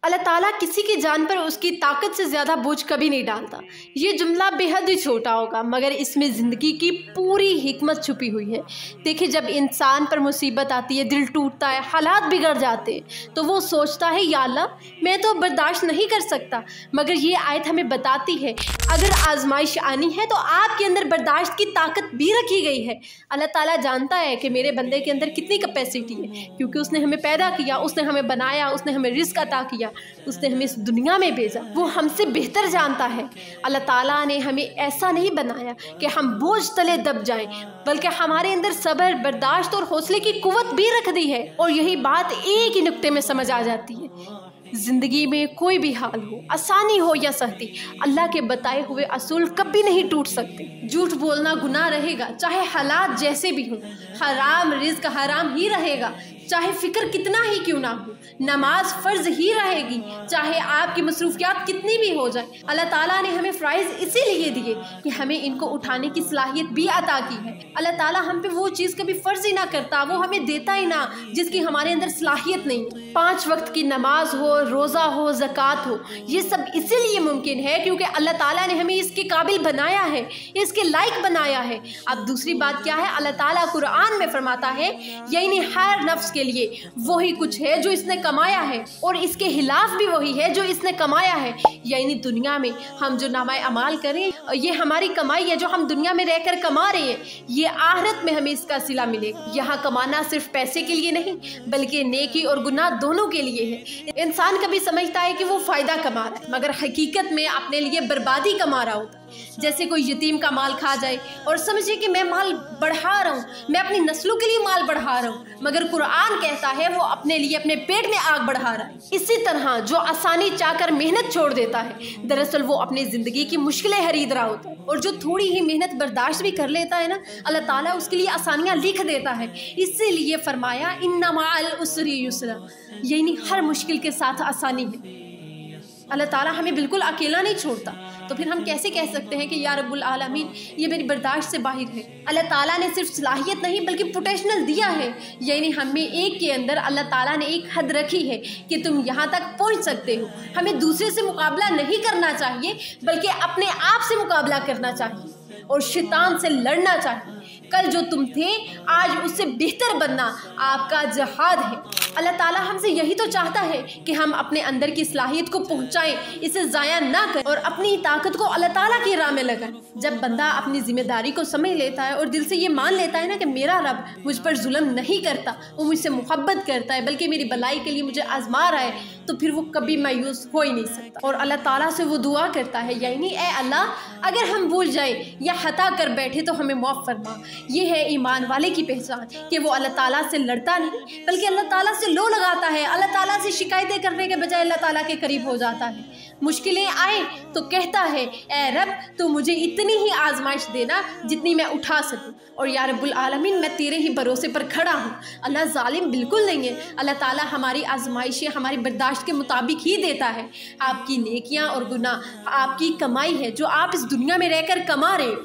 اللہ ताला किसी की जान पर उसकी ताकत से ज़्यादा बोझ कभी नहीं डालता। ये जुमला बेहद ही छोटा होगा मगर इसमें ज़िंदगी की पूरी हिकमत छुपी हुई है। देखिए, जब इंसान पर मुसीबत आती है, दिल टूटता है, हालात बिगड़ जाते हैं, तो वो सोचता है या अल्लाह मैं तो बर्दाश्त नहीं कर सकता। मगर ये आयत हमें बताती है अगर आजमाइश आनी है तो आपके अंदर बर्दाश्त की ताकत भी रखी गई है। अल्लाह ताला जानता है कि मेरे बंदे के अंदर कितनी कैपेसिटी है, क्योंकि उसने हमें पैदा किया, उसने हमें बनाया, उसने हमें रिस्क अता किया, उसने हमें इस दुनिया में भेजा। वो हमसे बेहतर जानता है। अल्लाह ताला ने हमें ऐसा नहीं बनाया कि हम बोझ तले दब जाएं, बल्कि हमारे अंदर सब्र, बर्दाश्त और हौसले की कुव्वत भी रख दी है। और यही बात एक ही नुक्ते में समझ आ जाती है। जिंदगी में कोई भी हाल हो, आसानी हो या सख्ती, अल्लाह के बताए हुए असूल कभी नहीं टूट सकते। झूठ बोलना गुनाह रहेगा, चाहे हालात जैसे भी हों। हराम रिज्क हराम ही रहेगा, चाहे फिक्र कितना ही क्यों ना हो। नमाज फर्ज ही रहेगी, चाहे आपकी मसरूफियात कितनी भी हो जाए। अल्लाह ताला ने हमें फ़राइज़ इसीलिए दिए कि हमें इनको उठाने की सलाहियत भी अता की है। अल्लाह ताला हम पे वो चीज़ कभी फ़र्ज ही ना करता, वो हमें देता ही ना जिसकी हमारे अंदर सलाहियत नहीं है। 5 वक्त की नमाज हो, रोज़ा हो, ज़कात हो, ये सब इसीलिए मुमकिन है क्योंकि अल्लाह ताला ने हमें इसके काबिल बनाया है, इसके लायक बनाया है। अब दूसरी बात क्या है, अल्लाह ताला कुरान में फरमाता है यानी हर नफ्स के लिए वही कुछ है जो इसने कमाया है और इसके खिलाफ भी वही है जो इसने कमाया है। यानी दुनिया में हम जो नामाए अमाल करें, ये हमारी कमाई है जो हम दुनिया में रहकर कमा रहे हैं, ये आखिरत में हमें इसका सिला मिलेगा। यहाँ कमाना सिर्फ पैसे के लिए नहीं बल्कि नेकी और गुनाह दोनों के लिए है। इंसान कभी समझता है कि वो फायदा कमा रहा है मगर हकीकत में अपने लिए बर्बादी कमा रहा होता है। जैसे कोई यतीम का माल खा जाए और समझे कि मैं माल बढ़ा रहा हूँ, मैं अपनी नस्लों के लिए माल बढ़ा रहा हूँ, मगर कुरान कहता है वो अपने लिए अपने पेट में आग बढ़ा रहा है। इसी तरह जो आसानी चाहकर मेहनत छोड़ देता है दरअसल वो अपनी ज़िंदगी की मुश्किलें खरीद रहा होता है। और जो थोड़ी ही मेहनत बर्दाश्त भी कर लेता है ना, अल्लाह ताला उसके लिए आसानियाँ लिख देता है। इसीलिए फरमाया इन्ना मअल उसरी युसरा, यानी हर मुश्किल के साथ आसानी है। अल्लाह ताला हमें बिल्कुल अकेला नहीं छोड़ता। तो फिर हम कैसे कह सकते हैं कि या रब्बुल आलमीन ये मेरी बर्दाश्त से बाहर है। अल्लाह ताला ने सिर्फ सलाहियत नहीं बल्कि पोटेंशियल दिया है, यानी हमें एक के अंदर अल्लाह ताला ने एक हद रखी है कि तुम यहाँ तक पहुँच सकते हो। हमें दूसरे से मुकाबला नहीं करना चाहिए बल्कि अपने आप से मुकाबला करना चाहिए और शैतान से लड़ना चाहिए। कल जो तुम थे आज उससे बेहतर बनना आपका जहाद है। अल्लाह ताला हमसे यही तो चाहता है कि हम अपने अंदर की सलाहियत को पहुंचाएं, इसे ज़ाया ना करें और अपनी ताकत को अल्लाह ताला की राह में लगाएं। जब बंदा अपनी जिम्मेदारी को समझ लेता है और दिल से ये मान लेता है ना कि मेरा रब मुझ पर जुल्म नहीं करता, वो मुझसे मोहब्बत करता है बल्कि मेरी भलाई के लिए मुझे आजमा रहा है, तो फिर वो कभी मायूस हो ही नहीं सकता। और अल्लाह ताला से वो दुआ करता है यानी ए अल्लाह अगर हम भूल जाए या खता कर बैठे तो हमें माफ़ फरमा। ये है ईमान वाले की पहचान कि वो अल्लाह ताला से लड़ता नहीं बल्कि अल्लाह ताला से लो लगाता है। अल्लाह ताला से शिकायतें करने के बजाय अल्लाह ताला के करीब हो जाता है। मुश्किलें आए तो कहता है ए रब तो मुझे इतनी ही आजमाइश देना जितनी मैं उठा सकूं, और या रब्बुल आलमीन मैं तेरे ही भरोसे पर खड़ा हूँ। अल्लाह जालिम बिल्कुल नहीं है। अल्लाह ताला हमारी आजमाइशें हमारी बर्दाश्त के मुताबिक ही देता है। आपकी नेकियां और गुनाह आपकी कमाई है जो आप इस दुनिया में रहकर कमा रहे हो।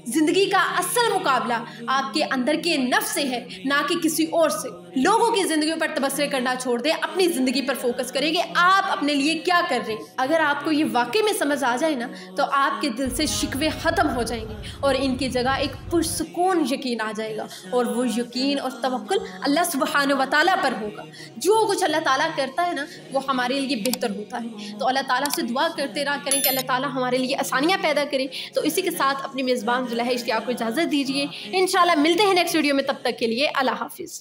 जिंदगी का असल मुकाबला आपके अंदर के नफ्स से है, ना कि किसी और से। लोगों की जिंदगी पर तबसरे करना छोड़ दे, अपनी जिंदगी पर फोकस करेंगे आप अपने लिए क्या कर रहे हैं। अगर आपको ये वाकई में समझ आ जाए ना तो आपके दिल से शिकवे ख़त्म हो जाएंगे और इनकी जगह एक पुरसुकून यकीन आ जाएगा, और वो यकीन और तवक्कुल अल्लाह सुब्हानहू व तआला पर होगा। जो कुछ अल्लाह ताला करता है ना वो हमारे लिए बेहतर होता है। तो अल्लाह ताला से दुआ करते रहा करें कि अल्लाह ताला हमारे लिए आसानियाँ पैदा करे। तो इसी के साथ अपनी मेज़बान जुलैहा इश्तियाक को इजाज़त दीजिए। इंशाल्लाह मिलते हैं नेक्स्ट वीडियो में, तब तक के लिए अल्लाह हाफिज़।